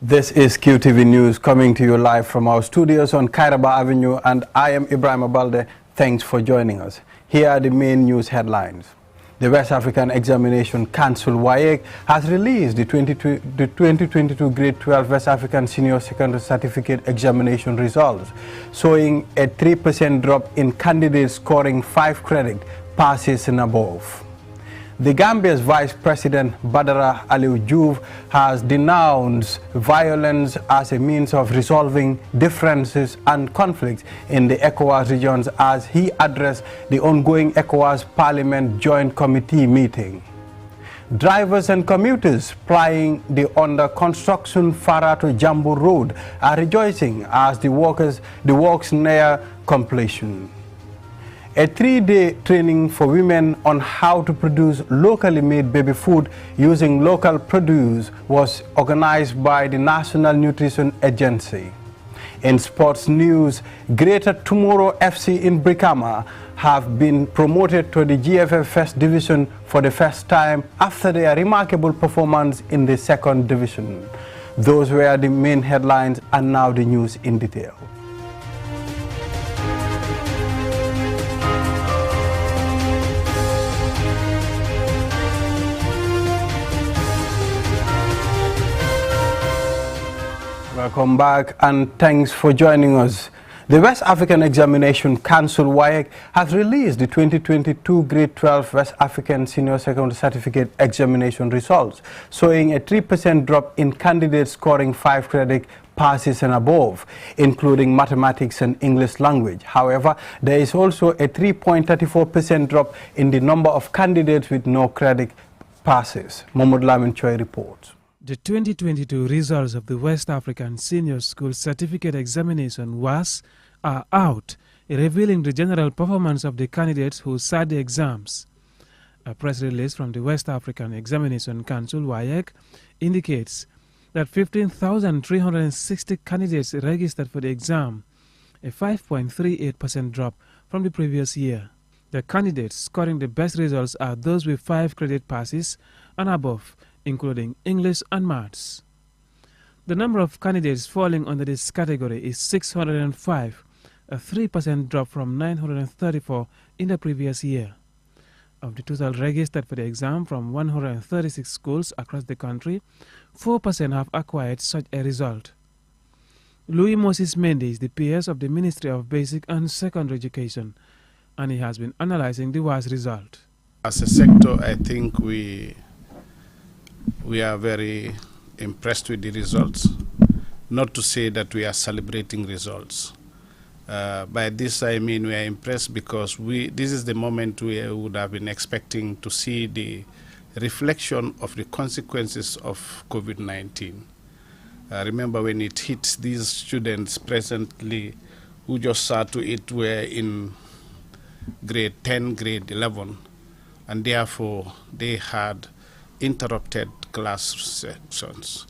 This is QTV News coming to you live from our studios on Kairaba Avenue, and I am Ibrahim Abalde. Thanks for joining us. Here are the main news headlines. The West African Examination Council WAEC has released the 2022 Grade 12 West African Senior Secondary Certificate Examination results, showing a 3% drop in candidates scoring 5 credit passes and above. The Gambia's Vice President Badara Alieu Diouf has denounced violence as a means of resolving differences and conflicts in the ECOWAS regions as he addressed the ongoing ECOWAS Parliament Joint Committee meeting. Drivers and commuters plying the under-construction Fara to Jambu Road are rejoicing as the works near completion. A 3-day training for women on how to produce locally made baby food using local produce was organized by the National Nutrition Agency. In sports news, Greater Tomorrow FC in Brikama have been promoted to the GFF First Division for the first time after their remarkable performance in the second division. Those were the main headlines, and now the news in detail. Welcome back and thanks for joining us. The West African Examination Council WAEC has released the 2022 Grade 12 West African Senior Secondary Certificate Examination results, showing a 3% drop in candidates scoring 5 credit passes and above, including mathematics and English language. However, there is also a 3.34% drop in the number of candidates with no credit passes. Mohamed Lamin Choi reports. The 2022 results of the West African Senior School Certificate Examination are out, revealing the general performance of the candidates who sat the exams. A press release from the West African Examination Council WAEC indicates that 15,360 candidates registered for the exam, a 5.38% drop from the previous year. The candidates scoring the best results are those with 5 credit passes and above, including English and Maths. The number of candidates falling under this category is 605, a 3% drop from 934 in the previous year. Of the total registered for the exam from 136 schools across the country, 4% have acquired such a result. Louis Moses Mendy is the PS of the Ministry of Basic and Secondary Education, and he has been analyzing the WAS result. As a sector, I think we are very impressed with the results. Not to say that we are celebrating results. By this I mean we are impressed because this is the moment we would have been expecting to see the reflection of the consequences of COVID-19. Remember when it hit these students presently who just started to it were in grade 10, grade 11, and therefore they had interrupted class sections.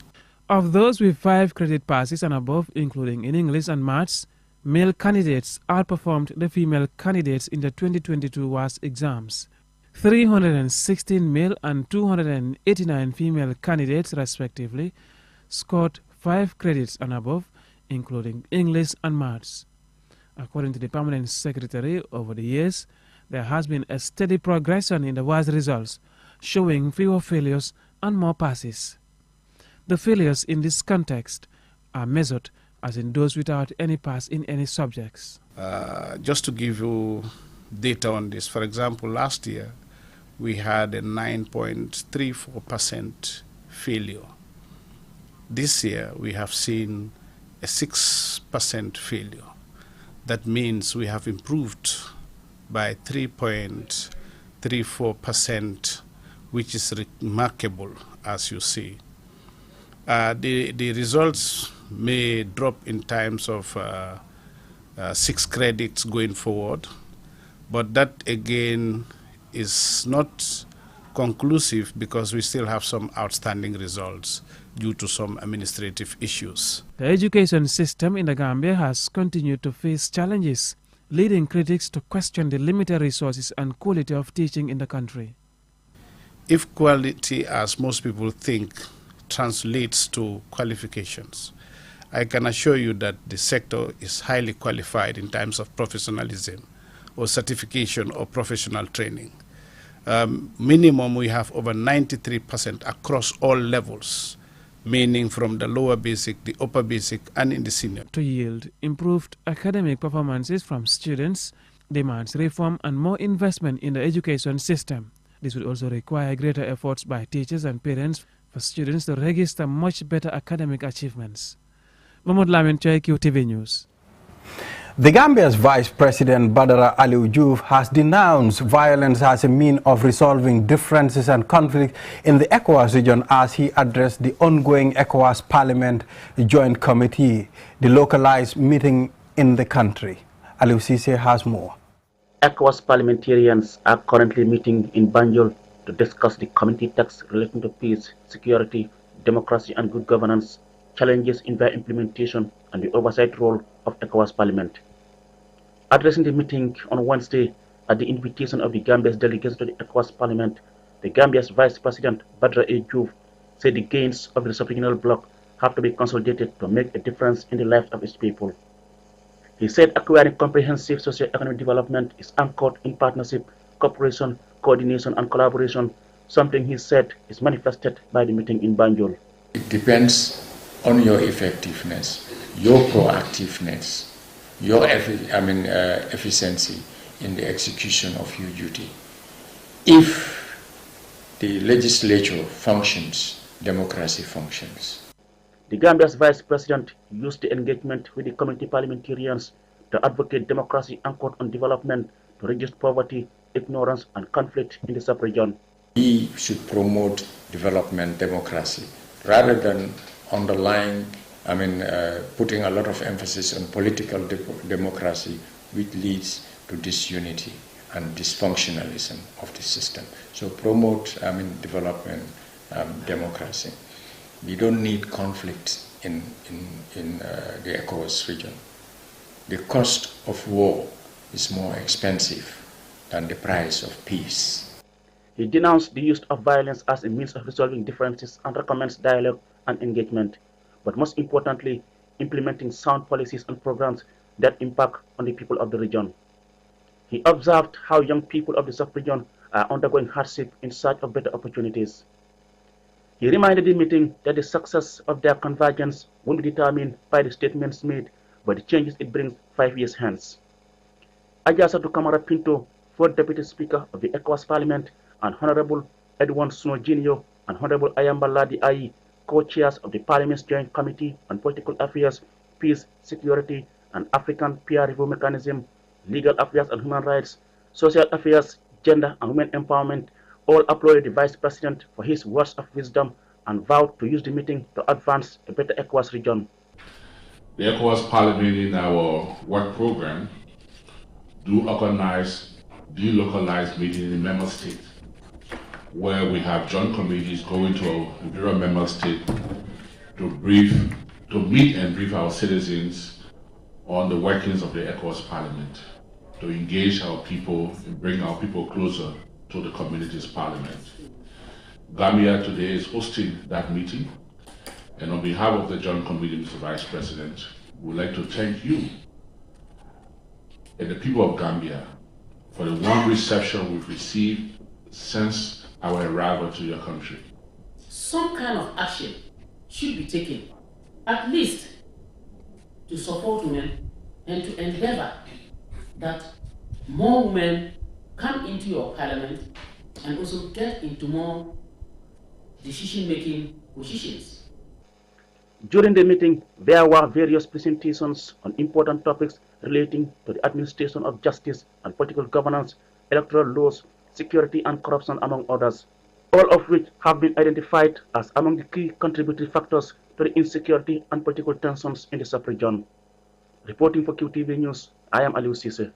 Of those with 5 credit passes and above, including in English and Maths, male candidates outperformed the female candidates in the 2022 WAS exams. 316 male and 289 female candidates, respectively, scored 5 credits and above, including English and Maths. According to the Permanent Secretary, over the years, there has been a steady progression in the WAS results, showing fewer failures and more passes. The failures in this context are measured as in those without any pass in any subjects. Just to give you data on this, for example, last year we had a 9.34% failure. This year we have seen a 6% failure. That means we have improved by 3.34%, which is remarkable, as you see. The results may drop in terms of 6 credits going forward, but that again is not conclusive because we still have some outstanding results due to some administrative issues. The education system in the Gambia has continued to face challenges, leading critics to question the limited resources and quality of teaching in the country. If quality, as most people think, translates to qualifications. I can assure you that the sector is highly qualified in terms of professionalism or certification or professional training. Minimum, we have over 93% across all levels, meaning from the lower basic, the upper basic, and in the senior. To yield improved academic performances from students demands reform and more investment in the education system. This would also require greater efforts by teachers and parents for students to register much better academic achievements. Mahmoud Lamin, QTV News. The Gambia's Vice President Badara Alieu Diouf has denounced violence as a means of resolving differences and conflict in the ECOWAS region as he addressed the ongoing ECOWAS Parliament Joint Committee, the localized meeting in the country. Alieu Cisse has more. ECOWAS parliamentarians are currently meeting in Banjul to discuss the committee text relating to peace, security, democracy and good governance, challenges in their implementation and the oversight role of ECOWAS Parliament. Addressing the meeting on Wednesday at the invitation of the Gambia's delegation to the ECOWAS Parliament, the Gambia's Vice President Badara Alieu Diouf said the gains of the sub-regional bloc have to be consolidated to make a difference in the lives of its people. He said acquiring comprehensive socio-economic development is anchored in partnership, cooperation, coordination and collaboration, something he said is manifested by the meeting in Banjul. It depends on your effectiveness, your proactiveness, your efficiency in the execution of your duty. If the legislature functions, democracy functions. The Gambia's Vice President used the engagement with the community parliamentarians to advocate democracy anchored on development to reduce poverty, ignorance and conflict in the sub-region. We should promote development, democracy, rather than putting a lot of emphasis on political democracy, which leads to disunity and dysfunctionalism of the system. So promote development, democracy. We don't need conflict in the ECOWAS region. The cost of war is more expensive than the price of peace. He denounced the use of violence as a means of resolving differences and recommends dialogue and engagement, but most importantly, implementing sound policies and programs that impact on the people of the region. He observed how young people of the sub-region are undergoing hardship in search of better opportunities. He reminded the meeting that the success of their convergence won't be determined by the statements made, but the changes it brings 5 years hence. Ajasatu Kamara Pinto, 4th Deputy Speaker of the ECOWAS Parliament, and Honorable Edwin Snow Jr. and Honorable Ayamba Ladi Ayi, co-chairs of the Parliament's Joint Committee on Political Affairs, Peace, Security, and African Peer Review Mechanism, Legal Affairs and Human Rights, Social Affairs, Gender and Women Empowerment, all applauded the Vice President for his words of wisdom and vowed to use the meeting to advance a better ECOWAS region. The ECOWAS Parliament in our work program do organize delocalized meetings in member states, where we have joint committees going to a various member states to meet and brief our citizens on the workings of the ECOWAS Parliament, to engage our people and bring our people closer to the community's parliament. Gambia today is hosting that meeting, and on behalf of the Joint Committee, Mr. Vice President, we would like to thank you and the people of Gambia for the warm reception we've received since our arrival to your country. Some kind of action should be taken, at least to support women and to endeavor that more women come into your parliament and also get into more decision-making positions. During the meeting, there were various presentations on important topics relating to the administration of justice and political governance, electoral laws, security and corruption, among others, all of which have been identified as among the key contributory factors to the insecurity and political tensions in the sub-region. Reporting for QTV News, I am Alieu Cisse.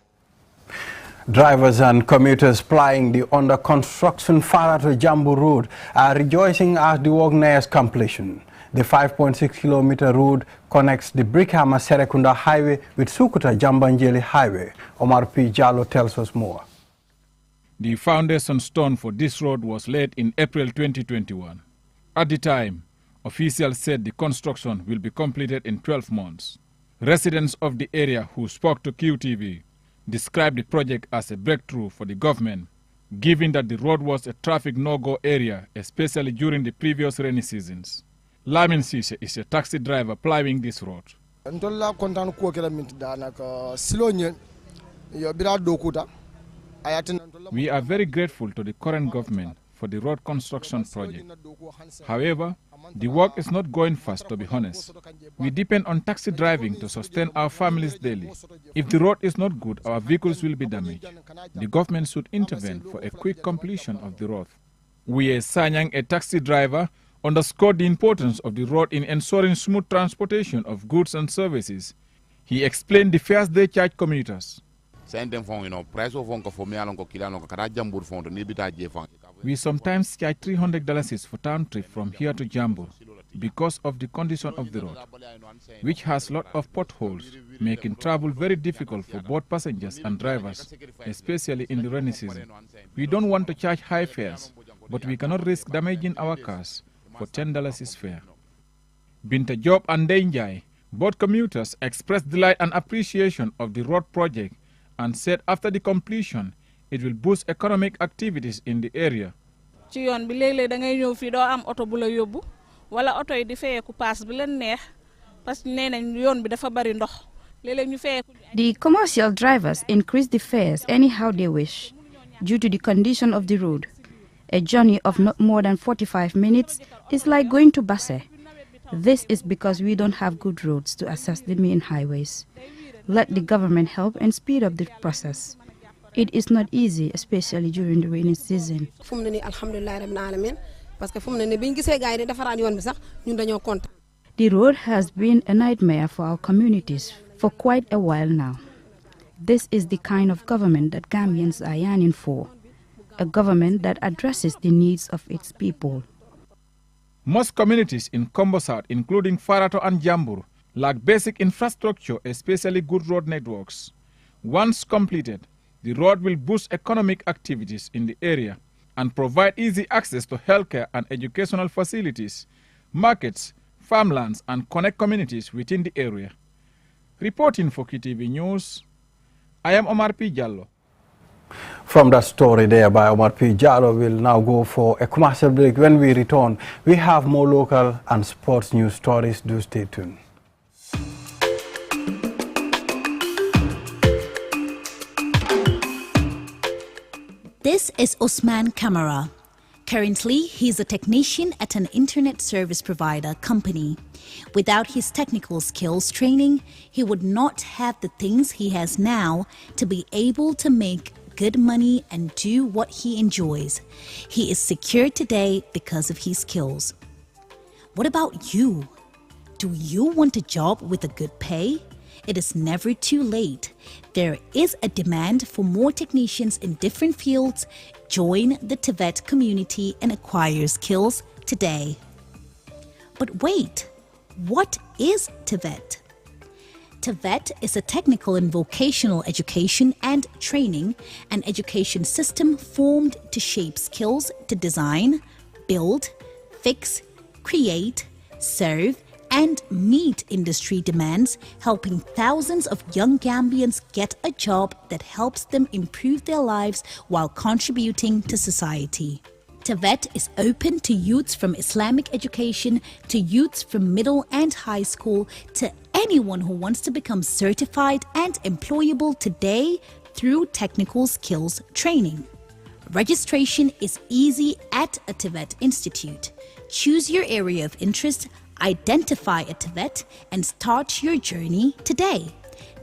Drivers and commuters plying the under-construction Fara to Jambu Road are rejoicing at the work nears completion. The 5.6-kilometer road connects the Brikama-Serekunda Highway with Sukuta-Jambanjeli Highway. Omar P. Jallo tells us more. The foundation stone for this road was laid in April 2021. At the time, Officials said the construction will be completed in 12 months. Residents of the area who spoke to QTV described the project as a breakthrough for the government, given that the road was a traffic no-go area, especially during the previous rainy seasons. Lamin Sise is a taxi driver plying this road. We are very grateful to the current government for the road construction project. However, the work is not going fast, to be honest. We depend on taxi driving to sustain our families daily. If the road is not good, our vehicles will be damaged. The government should intervene for a quick completion of the road. Uye Sanyang, a taxi driver, underscored the importance of the road in ensuring smooth transportation of goods and services. He explained the fares they charge commuters. We sometimes charge $300 for town trip from here to Jambu because of the condition of the road, which has a lot of potholes, making travel very difficult for both passengers and drivers, especially in the rainy season. We don't want to charge high fares, but we cannot risk damaging our cars for $10 is fare. Binta Job and Denjai, both commuters, expressed delight and appreciation of the road project and said after the completion, it will boost economic activities in the area. The commercial drivers increase the fares anyhow they wish due to the condition of the road. A journey of not more than 45 minutes is like going to Basse. This is because we don't have good roads to access the main highways. Let the government help and speed up the process. It is not easy, especially during the rainy season. The road has been a nightmare for our communities for quite a while now. This is the kind of government that Gambians are yearning for, a government that addresses the needs of its people. Most communities in Kombo South, including Farato and Jambur, lack basic infrastructure, especially good road networks. Once completed, the road will boost economic activities in the area and provide easy access to healthcare and educational facilities, markets, farmlands, and connect communities within the area. Reporting for KTV News, I am Omar P. Jallo. From that story there by Omar P. Jallo, we'll now go for a commercial break. When we return, we have more local and sports news stories. Do stay tuned. This is Osman Kamara. Currently, he's a technician at an internet service provider company. Without his technical skills training, he would not have the things he has now to be able to make good money and do what he enjoys. He is secure today because of his skills. What about you? Do you want a job with a good pay? It is never too late. There is a demand for more technicians in different fields. Join the TVET community and acquire skills today. But wait, what is TVET? TVET is a technical and vocational education and training and education system formed to shape skills to design, build, fix, create, serve, and meet industry demands, helping thousands of young Gambians get a job that helps them improve their lives while contributing to society. TVET is open to youths from Islamic education, to youths from middle and high school, to anyone who wants to become certified and employable today through technical skills training. Registration is easy at a TVET institute. Choose your area of interest, identify a TVET, and start your journey today.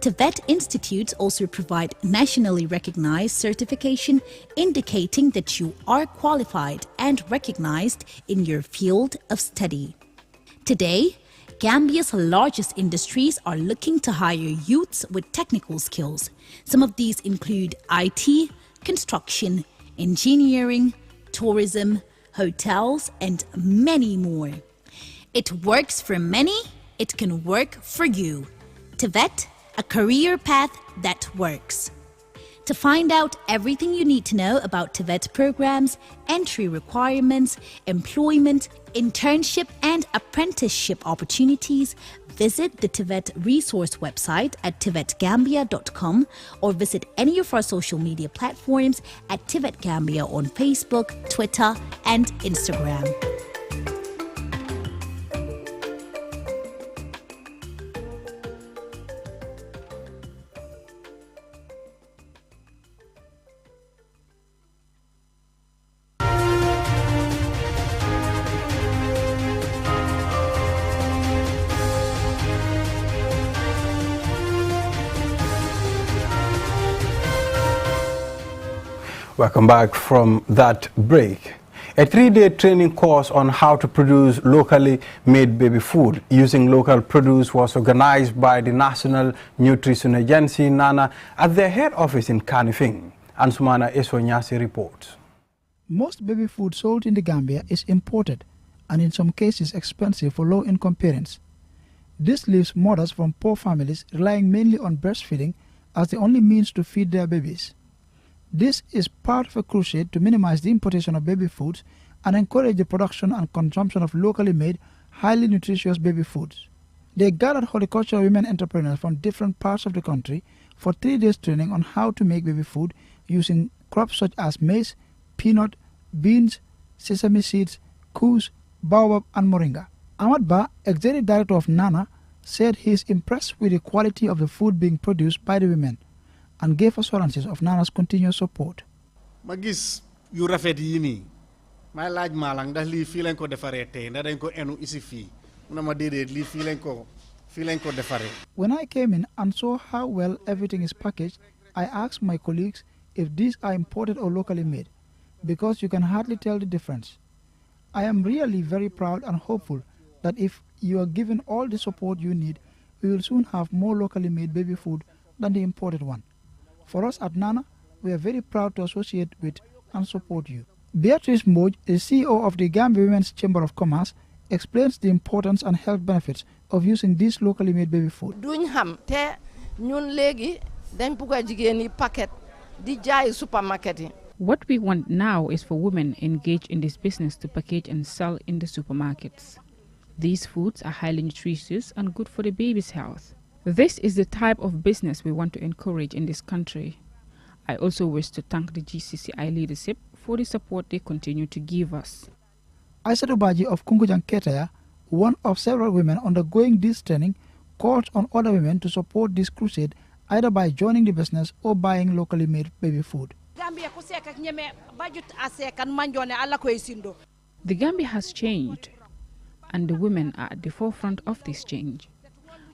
TVET institutes also provide nationally recognized certification indicating that you are qualified and recognized in your field of study. Today, Gambia's largest industries are looking to hire youths with technical skills. Some of these include IT, construction, engineering, tourism, hotels, and many more. It works for many, it can work for you. TVET, a career path that works. To find out everything you need to know about TVET programs, entry requirements, employment, internship, and apprenticeship opportunities, visit the TVET resource website at tvetgambia.com or visit any of our social media platforms at TVET Gambia on Facebook, Twitter, and Instagram. Welcome back from that break. A 3-day training course on how to produce locally made baby food using local produce was organized by the National Nutrition Agency, NANA, at their head office in Kanifing. Ansumana Esonyasi reports. Most baby food sold in the Gambia is imported and in some cases expensive for low-income parents. This leaves mothers from poor families relying mainly on breastfeeding as the only means to feed their babies. This is part of a crusade to minimize the importation of baby foods and encourage the production and consumption of locally made, highly nutritious baby foods. They gathered horticultural women entrepreneurs from different parts of the country for 3 days training on how to make baby food using crops such as maize, peanut, beans, sesame seeds, koos, baobab, and moringa. Ahmad Ba, Executive Director of NANA, said he is impressed with the quality of the food being produced by the women and gave assurances of NANA's continuous support. Ma gis yu rafet yi ni may laaj malang ndax li fi lañ ko défaré tay ndax dañ ko enu isi fi na ma dédé li fi lañ ko défaré. When I came in and saw how well everything is packaged, I asked my colleagues if these are imported or locally made, because you can hardly tell the difference. I am really very proud and hopeful that if you are given all the support you need, we will soon have more locally made baby food than the imported one. For us at NANA, we are very proud to associate with and support you. Beatrice Moj, the CEO of the Gambia Women's Chamber of Commerce, explains the importance and health benefits of using this locally made baby food. Duñ xam te ñun légui dañ bëgg jigéen yi paquet di jaay supermarket yi. What we want now is for women engaged in this business to package and sell in the supermarkets. These foods are highly nutritious and good for the baby's health. This is the type of business we want to encourage in this country. I also wish to thank the GCCI leadership for the support they continue to give us. Aissatou Badji of Kunkujang Ketaya, one of several women undergoing this training, calls on other women to support this crusade either by joining the business or buying locally made baby food. The Gambia has changed, and the women are at the forefront of this change.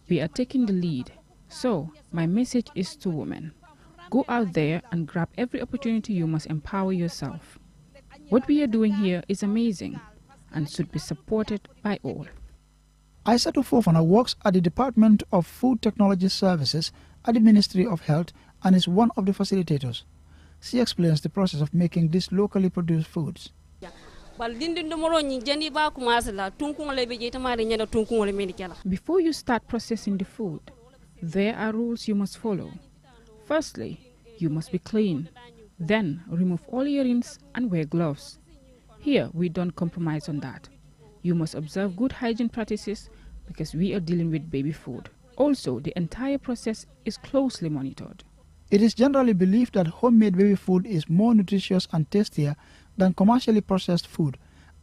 We are taking the lead. So, my message is to women. Go out there and grab every opportunity. You must empower yourself. What we are doing here is amazing and should be supported by all. Aissatou Fofana works at the Department of Food Technology Services at the Ministry of Health and is one of the facilitators. She explains the process of making these locally produced foods. Before you start processing the food, there are rules you must follow. Firstly, you must be clean. Then, remove all earrings and wear gloves. Here, we don't compromise on that. You must observe good hygiene practices because we are dealing with baby food. Also, the entire process is closely monitored. It is generally believed that homemade baby food is more nutritious and tastier than commercially processed food,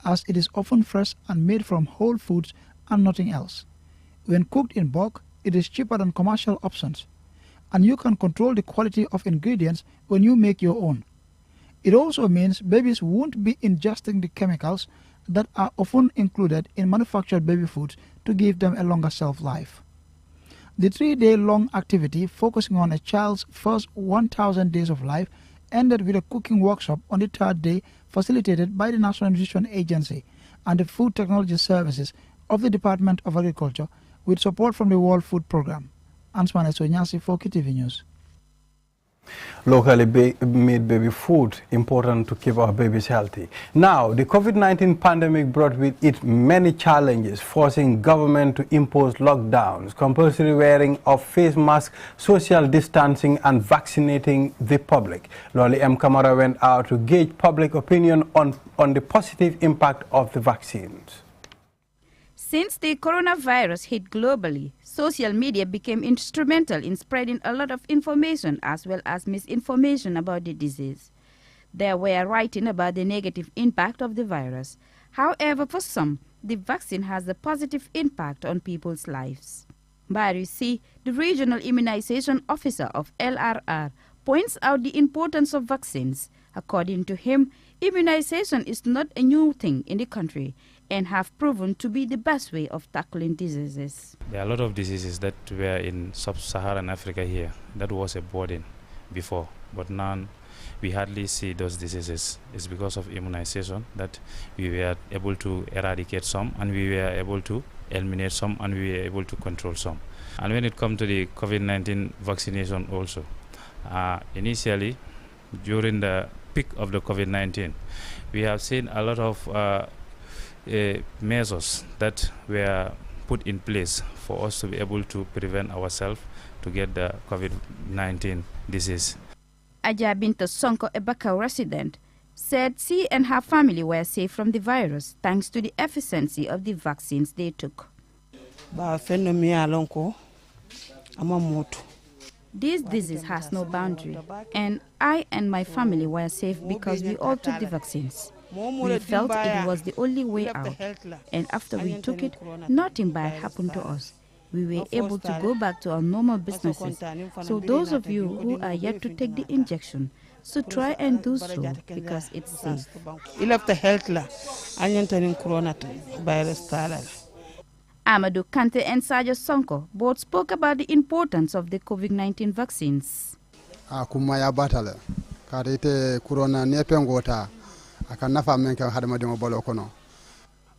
as it is often fresh and made from whole foods and nothing else. When cooked in bulk, it is cheaper than commercial options, and you can control the quality of ingredients when you make your own. It also means babies won't be ingesting the chemicals that are often included in manufactured baby foods to give them a longer shelf life. The 3-day-long activity, focusing on a child's first 1,000 days of life, ended with a cooking workshop on the 3rd day facilitated by the National Nutrition Agency and the Food Technology Services of the Department of Agriculture with support from the World Food Programme. Ansman Esonyasi for KTV News. Locally made baby food, important to keep our babies healthy. Now, the COVID-19 pandemic brought with it many challenges, forcing government to impose lockdowns, compulsory wearing of face masks, social distancing, and vaccinating the public. Lolly M. Kamara went out to gauge public opinion on the positive impact of the vaccines. Since the coronavirus hit globally, social media became instrumental in spreading a lot of information as well as misinformation about the disease. There were writing about the negative impact of the virus. However, for some, the vaccine has a positive impact on people's lives. Barry C., the regional immunization officer of LRR, points out the importance of vaccines. According to him, immunization is not a new thing in the country and have proven to be the best way of tackling diseases. There are a lot of diseases that were in sub-Saharan Africa here that was a burden before, but now we hardly see those diseases. It's because of immunization that we were able to eradicate some, and we were able to eliminate some, and we were able to control some. And when it comes to the COVID-19 vaccination also, initially during the peak of the COVID-19, we have seen a lot of measures that were put in place for us to be able to prevent ourselves to get the COVID-19 disease. Aja Binta Sonko, a Bakau resident, said she and her family were safe from the virus thanks to the efficiency of the vaccines they took. This disease has no boundary, and I and my family were safe because we all took the vaccines. We felt it was the only way out, and after we took it, nothing bad happened to us. We were able to go back to our normal businesses. So those of you who are yet to take the injection should try and do so because it's safe. Amadou Kante and Saja Sonko both spoke about the importance of the COVID-19 vaccines.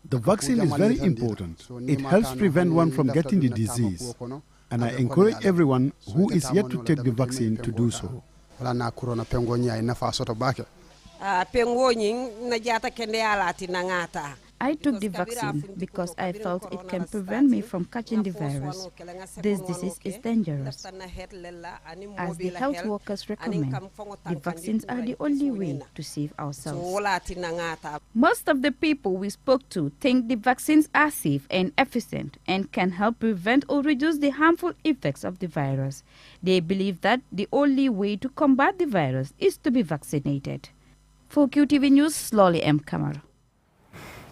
The vaccine is very important. It helps prevent one from getting the disease. And I encourage everyone who is yet to take the vaccine to do so. I took the vaccine because I felt it can prevent me from catching the virus. This disease is dangerous. As the health workers recommend, the vaccines are the only way to save ourselves. Most of the people we spoke to think the vaccines are safe and efficient and can help prevent or reduce the harmful effects of the virus. They believe that the only way to combat the virus is to be vaccinated. For QTV News, Lolly M. Kamara.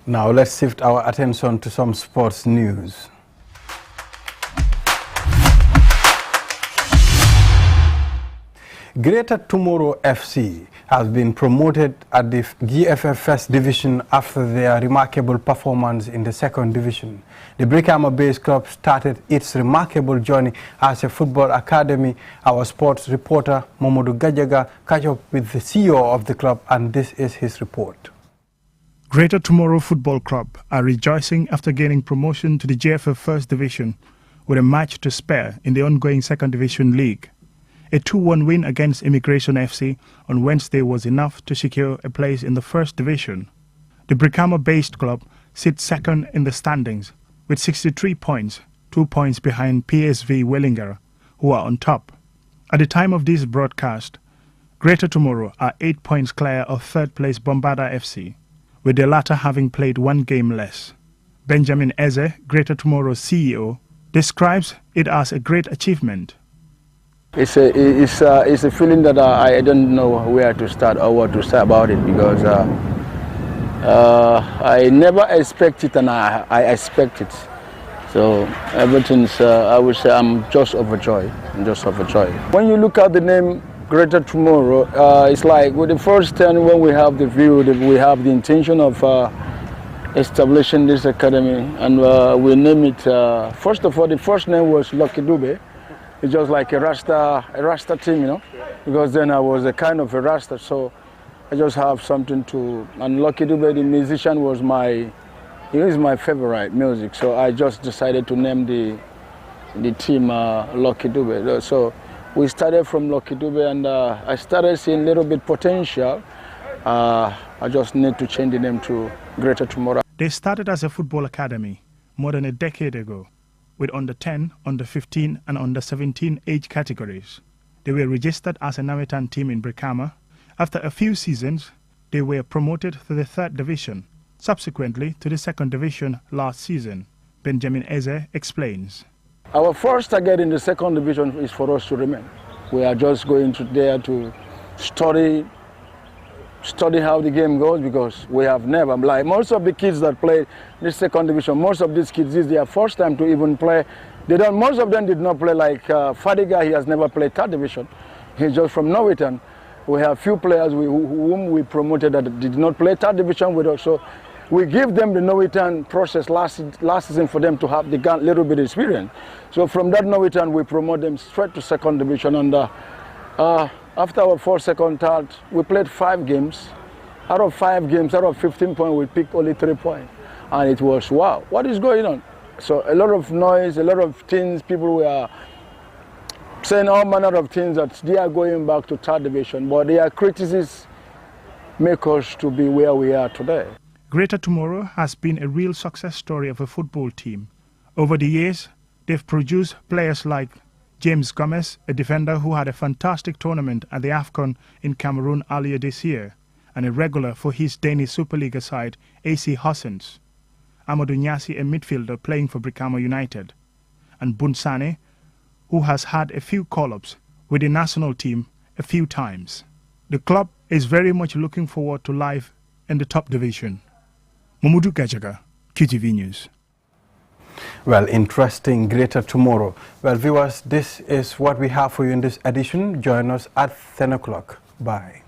Now let's shift our attention to some sports news. Greater Tomorrow FC has been promoted at the GFF First Division after their remarkable performance in the Second Division. The Brikama-based club started its remarkable journey as a football academy. Our sports reporter Momodu Gajaga catch up with the CEO of the club, and this is his report. Greater Tomorrow Football Club are rejoicing after gaining promotion to the GFF First Division with a match to spare in the ongoing Second Division League. A 2-1 win against Immigration FC on Wednesday was enough to secure a place in the First Division. The Brikama-based club sits second in the standings with 63 points, 2 points behind PSV Wellinger, who are on top. At the time of this broadcast, Greater Tomorrow are 8 points clear of third place Bombarda FC, with the latter having played 1 game less. Benjamin Eze, Greater Tomorrow's CEO, describes it as a great achievement. It's a feeling that I don't know where to start or what to say about it, because I never expect it and I expect it. So everything's, I would say I'm just overjoyed. When you look at the name Greater Tomorrow, it's like with the first time when we have the view, we have the intention of establishing this academy, and we name it, first of all, the first name was Lucky Dube. It's just like a Rasta team, you know, because then I was a kind of a Rasta, so I just have something to, and Lucky Dube, the musician, was my favorite music, so I just decided to name the team Lucky Dube. So We started from Lucky Dube, and I started seeing a little bit potential. I just need to change the name to Greater Tomorrow. They started as a football academy more than a decade ago, with under 10, under 15 and under 17 age categories. They were registered as a Nawetan team in Brikama. After a few seasons, they were promoted to the 3rd division, subsequently to the 2nd division last season. Benjamin Eze explains. Our first target in the 2nd division is for us to remain. We are just going there to study how the game goes, because we have never, like most of the kids that play this 2nd division, most of these kids, this is their first time to even play. Most of them did not play, like Fadiga, he has never played 3rd division. He's just from Nawetan. We have few players whom we promoted that did not play 3rd division with us. So we give them the Nawetan process last season for them to have the little bit of experience. So from that Nawetan, we promote them straight to 2nd division. And after our 1st, 2nd, 3rd, we played 5 games. Out of 5 games, out of 15 points, we picked only 3 points. And it was, wow, what is going on? So a lot of noise, a lot of things, people were saying all manner of things that they are going back to 3rd division, but their criticisms make us to be where we are today. Greater Tomorrow has been a real success story of a football team. Over the years, they've produced players like James Gomez, a defender who had a fantastic tournament at the AFCON in Cameroon earlier this year, and a regular for his Danish Superliga side, AC Horsens. Amadou Nyasi, a midfielder playing for Brikama United, and Bunsane, who has had a few call-ups with the national team a few times. The club is very much looking forward to life in the top division. Mamudu Gajaga, QTV News. Well, interesting, Greater Tomorrow. Well, viewers, this is what we have for you in this edition. Join us at 10 o'clock. Bye.